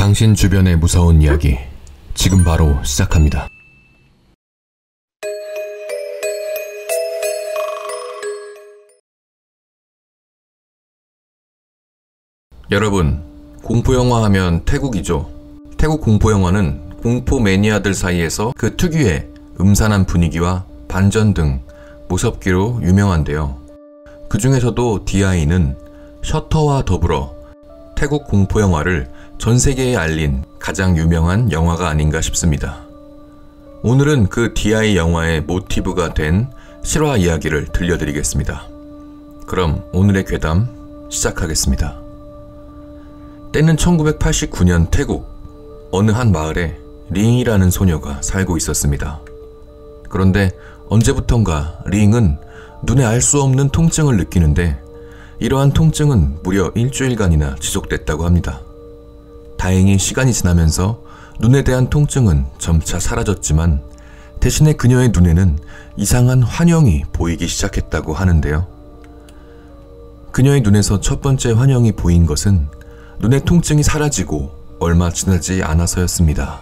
당신 주변의 무서운 이야기 지금 바로 시작합니다. 여러분, 공포영화 하면 태국이죠. 태국 공포영화는 공포 매니아들 사이에서 그 특유의 음산한 분위기와 반전 등 무섭기로 유명한데요. 그 중에서도 DI는 셔터와 더불어 태국 공포영화를 전 세계에 알린 가장 유명한 영화가 아닌가 싶습니다. 오늘은 그 DI 영화의 모티브가 된 실화 이야기를 들려드리겠습니다. 그럼 오늘의 괴담 시작하겠습니다. 때는 1989년 태국 어느 한 마을에 링이라는 소녀가 살고 있었습니다. 그런데 언제부턴가 링은 눈에 알 수 없는 통증을 느끼는데 이러한 통증은 무려 일주일간이나 지속됐다고 합니다. 다행히 시간이 지나면서 눈에 대한 통증은 점차 사라졌지만 대신에 그녀의 눈에는 이상한 환영이 보이기 시작했다고 하는데요. 그녀의 눈에서 첫 번째 환영이 보인 것은 눈의 통증이 사라지고 얼마 지나지 않아서였습니다.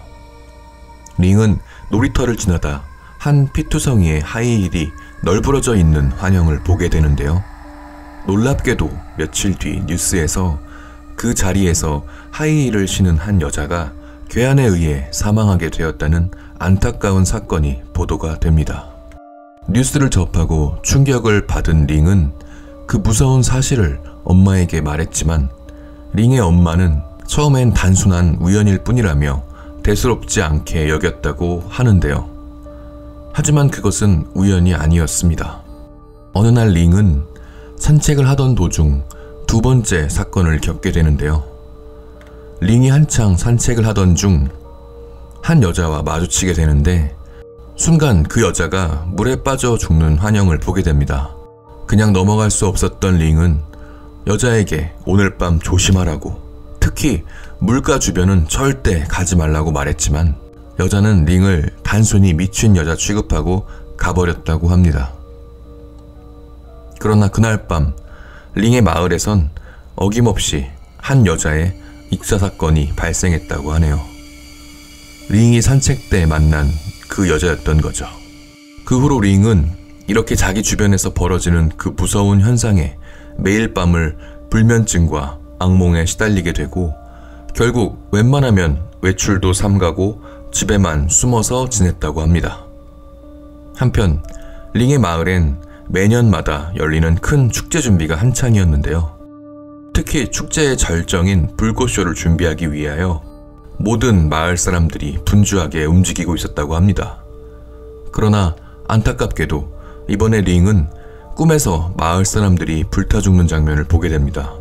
링은 놀이터를 지나다 한 피투성이의 하이힐이 널브러져 있는 환영을 보게 되는데요. 놀랍게도 며칠 뒤 뉴스에서 그 자리에서 하이힐을 신은 한 여자가 괴한에 의해 사망하게 되었다는 안타까운 사건이 보도가 됩니다. 뉴스를 접하고 충격을 받은 링은 그 무서운 사실을 엄마에게 말했지만 링의 엄마는 처음엔 단순한 우연일 뿐이라며 대수롭지 않게 여겼다고 하는데요. 하지만 그것은 우연이 아니었습니다. 어느 날 링은 산책을 하던 도중 두 번째 사건을 겪게 되는데요. 링이 한창 산책을 하던 중 한 여자와 마주치게 되는데 순간 그 여자가 물에 빠져 죽는 환영을 보게 됩니다. 그냥 넘어갈 수 없었던 링은 여자에게 오늘 밤 조심하라고, 특히 물가 주변은 절대 가지 말라고 말했지만 여자는 링을 단순히 미친 여자 취급하고 가버렸다고 합니다. 그러나 그날 밤 링의 마을에선 어김없이 한 여자의 익사사건이 발생했다고 하네요. 링이 산책 때 만난 그 여자였던 거죠. 그 후로 링은 이렇게 자기 주변에서 벌어지는 그 무서운 현상에 매일 밤을 불면증과 악몽에 시달리게 되고 결국 웬만하면 외출도 삼가고 집에만 숨어서 지냈다고 합니다. 한편 링의 마을엔 매년마다 열리는 큰 축제 준비가 한창이었는데요. 특히 축제의 절정인 불꽃쇼를 준비하기 위하여 모든 마을 사람들이 분주하게 움직이고 있었다고 합니다. 그러나 안타깝게도 이번에 링은 꿈에서 마을 사람들이 불타 죽는 장면을 보게 됩니다.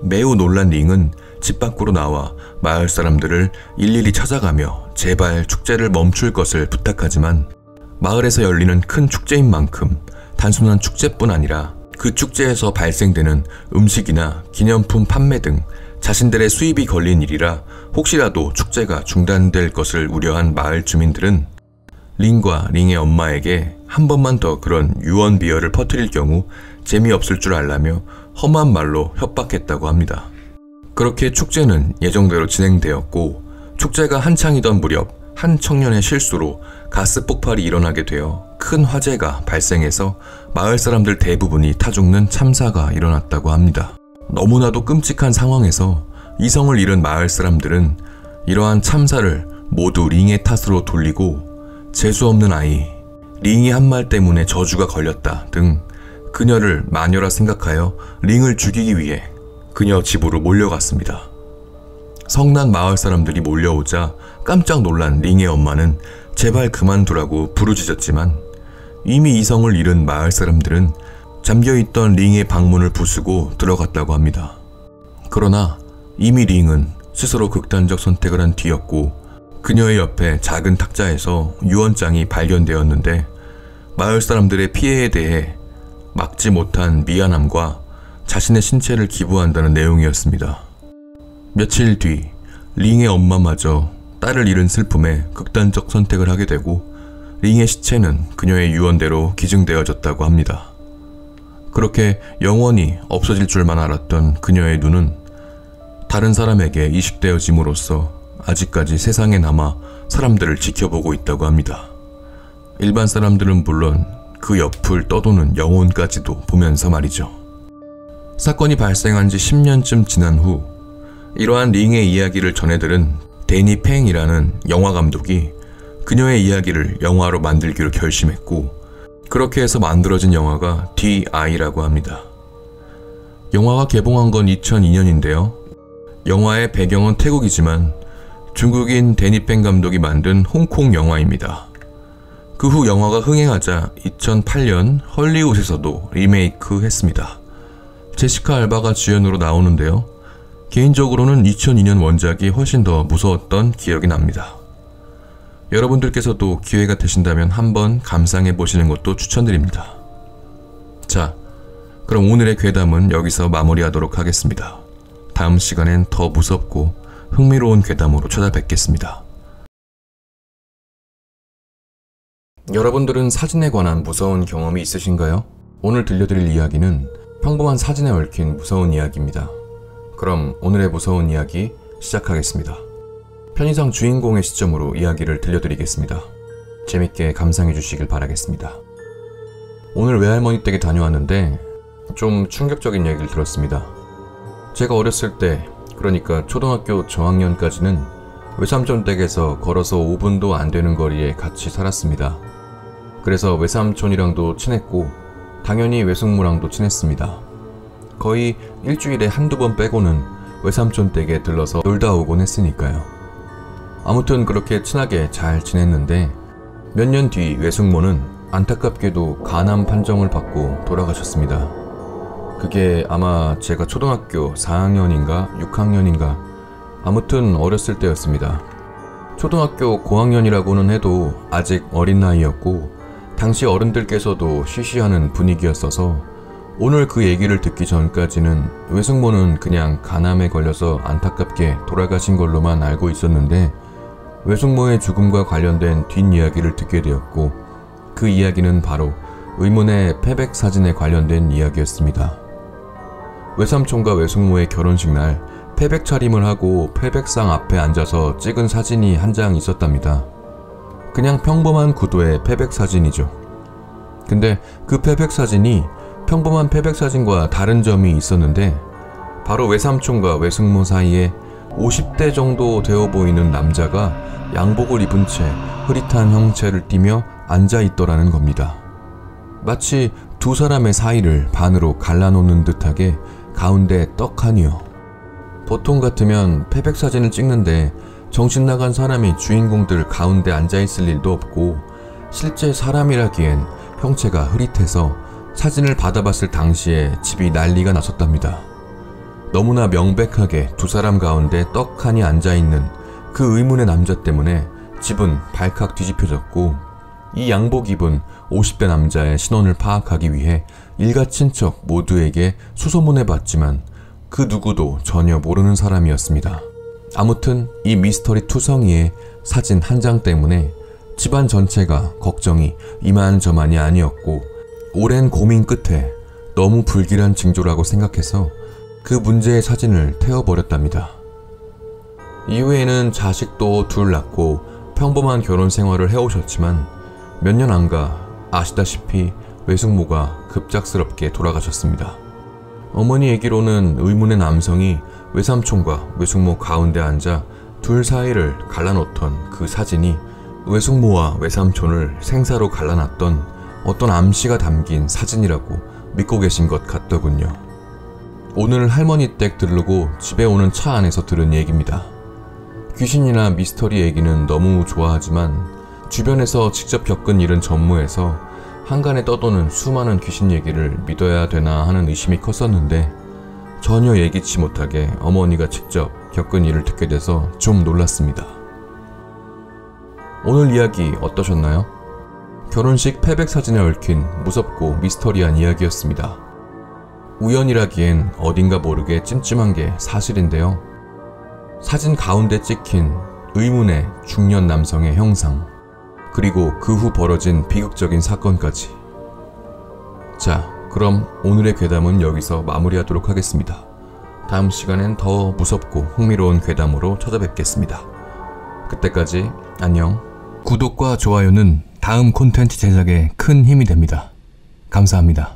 매우 놀란 링은 집 밖으로 나와 마을 사람들을 일일이 찾아가며 제발 축제를 멈출 것을 부탁하지만 마을에서 열리는 큰 축제인 만큼 단순한 축제뿐 아니라 그 축제에서 발생되는 음식이나 기념품 판매 등 자신들의 수입이 걸린 일이라 혹시라도 축제가 중단될 것을 우려한 마을 주민들은 링과 링의 엄마에게 한 번만 더 그런 유언비어를 퍼뜨릴 경우 재미없을 줄 알라며 험한 말로 협박했다고 합니다. 그렇게 축제는 예정대로 진행되었고 축제가 한창이던 무렵 한 청년의 실수로 가스 폭발이 일어나게 되어 큰 화재가 발생해서 마을 사람들 대부분이 타 죽는 참사가 일어났다고 합니다. 너무나도 끔찍한 상황에서 이성을 잃은 마을 사람들은 이러한 참사를 모두 링의 탓으로 돌리고 재수없는 아이, 링이 한 말 때문에 저주가 걸렸다 등 그녀를 마녀라 생각하여 링을 죽이기 위해 그녀 집으로 몰려갔습니다. 성난 마을 사람들이 몰려오자 깜짝 놀란 링의 엄마는 제발 그만두라고 부르짖었지만 이미 이성을 잃은 마을 사람들은 잠겨있던 링의 방문을 부수고 들어갔다고 합니다. 그러나 이미 링은 스스로 극단적 선택을 한 뒤였고 그녀의 옆에 작은 탁자에서 유언장이 발견되었는데 마을 사람들의 피해에 대해 막지 못한 미안함과 자신의 신체를 기부한다는 내용이었습니다. 며칠 뒤 링의 엄마마저 딸을 잃은 슬픔에 극단적 선택을 하게 되고 링의 시체는 그녀의 유언대로 기증되어졌다고 합니다. 그렇게 영원히 없어질 줄만 알았던 그녀의 눈은 다른 사람에게 이식되어짐으로써 아직까지 세상에 남아 사람들을 지켜보고 있다고 합니다. 일반 사람들은 물론 그 옆을 떠도는 영혼까지도 보면서 말이죠. 사건이 발생한 지 10년쯤 지난 후 이러한 링의 이야기를 전해들은 데니 팽이라는 영화 감독이 그녀의 이야기를 영화로 만들기로 결심했고, 그렇게 해서 만들어진 영화가 DI라고 합니다. 영화가 개봉한 건 2002년인데요. 영화의 배경은 태국이지만 중국인 데니 팽 감독이 만든 홍콩 영화입니다. 그 후 영화가 흥행하자 2008년 헐리우드에서도 리메이크 했습니다. 제시카 알바가 주연으로 나오는데요. 개인적으로는 2002년 원작이 훨씬 더 무서웠던 기억이 납니다. 여러분들께서도 기회가 되신다면 한번 감상해 보시는 것도 추천드립니다. 자, 그럼 오늘의 괴담은 여기서 마무리하도록 하겠습니다. 다음 시간엔 더 무섭고 흥미로운 괴담으로 찾아뵙겠습니다. 여러분들은 사진에 관한 무서운 경험이 있으신가요? 오늘 들려드릴 이야기는 평범한 사진에 얽힌 무서운 이야기입니다. 그럼 오늘의 무서운 이야기 시작하겠습니다. 편의상 주인공의 시점으로 이야기를 들려드리겠습니다. 재밌게 감상해 주시길 바라겠습니다. 오늘 외할머니 댁에 다녀왔는데 좀 충격적인 얘기를 들었습니다. 제가 어렸을 때, 그러니까 초등학교 저학년까지는 외삼촌 댁에서 걸어서 5분도 안 되는 거리에 같이 살았습니다. 그래서 외삼촌이랑도 친했고 당연히 외숙모랑도 친했습니다. 거의 일주일에 한두 번 빼고는 외삼촌 댁에 들러서 놀다 오곤 했으니까요. 아무튼 그렇게 친하게 잘 지냈는데 몇 년 뒤 외숙모는 안타깝게도 간암 판정을 받고 돌아가셨습니다. 그게 아마 제가 초등학교 4학년인가 6학년인가 아무튼 어렸을 때였습니다. 초등학교 고학년이라고는 해도 아직 어린 나이였고 당시 어른들께서도 쉬쉬하는 분위기였어서 오늘 그 얘기를 듣기 전까지는 외숙모는 그냥 간암에 걸려서 안타깝게 돌아가신 걸로만 알고 있었는데 외숙모의 죽음과 관련된 뒷이야기를 듣게 되었고 그 이야기는 바로 의문의 패백 사진에 관련된 이야기였습니다. 외삼촌과 외숙모의 결혼식 날 패백 차림을 하고 패백상 앞에 앉아서 찍은 사진이 한 장 있었답니다. 그냥 평범한 구도의 패백 사진이죠. 근데 그 패백 사진이 평범한 패백 사진과 다른 점이 있었는데 바로 외삼촌과 외숙모 사이에 50대 정도 되어 보이는 남자가 양복을 입은 채 흐릿한 형체를 띠며 앉아있더라는 겁니다. 마치 두 사람의 사이를 반으로 갈라놓는 듯하게 가운데 떡하니요. 보통 같으면 패백 사진을 찍는데 정신 나간 사람이 주인공들 가운데 앉아있을 일도 없고 실제 사람이라기엔 형체가 흐릿해서 사진을 받아봤을 당시에 집이 난리가 났었답니다. 너무나 명백하게 두 사람 가운데 떡하니 앉아있는 그 의문의 남자 때문에 집은 발칵 뒤집혀졌고 이 양복 입은 50대 남자의 신원을 파악하기 위해 일가 친척 모두에게 수소문해봤지만 그 누구도 전혀 모르는 사람이었습니다. 아무튼 이 미스터리 투성이의 사진 한 장 때문에 집안 전체가 걱정이 이만저만이 아니었고 오랜 고민 끝에 너무 불길한 징조라고 생각해서 그 문제의 사진을 태워버렸답니다. 이후에는 자식도 둘 낳고 평범한 결혼 생활을 해오셨지만 몇 년 안가 아시다시피 외숙모가 급작스럽게 돌아가셨습니다. 어머니 얘기로는 의문의 남성이 외삼촌과 외숙모 가운데 앉아 둘 사이를 갈라놓던 그 사진이 외숙모와 외삼촌을 생사로 갈라놨던 어떤 암시가 담긴 사진이라고 믿고 계신 것 같더군요. 오늘 할머니 댁 들르고 집에 오는 차 안에서 들은 얘기입니다. 귀신이나 미스터리 얘기는 너무 좋아하지만 주변에서 직접 겪은 일은 전무해서 한간에 떠도는 수많은 귀신 얘기를 믿어야 되나 하는 의심이 컸었는데 전혀 예기치 못하게 어머니가 직접 겪은 일을 듣게 돼서 좀 놀랐습니다. 오늘 이야기 어떠셨나요? 결혼식 패백 사진에 얽힌 무섭고 미스터리한 이야기였습니다. 우연이라기엔 어딘가 모르게 찜찜한 게 사실인데요. 사진 가운데 찍힌 의문의 중년 남성의 형상, 그리고 그 후 벌어진 비극적인 사건까지. 자, 그럼 오늘의 괴담은 여기서 마무리하도록 하겠습니다. 다음 시간엔 더 무섭고 흥미로운 괴담으로 찾아뵙겠습니다. 그때까지 안녕. 구독과 좋아요는 다음 콘텐츠 제작에 큰 힘이 됩니다. 감사합니다.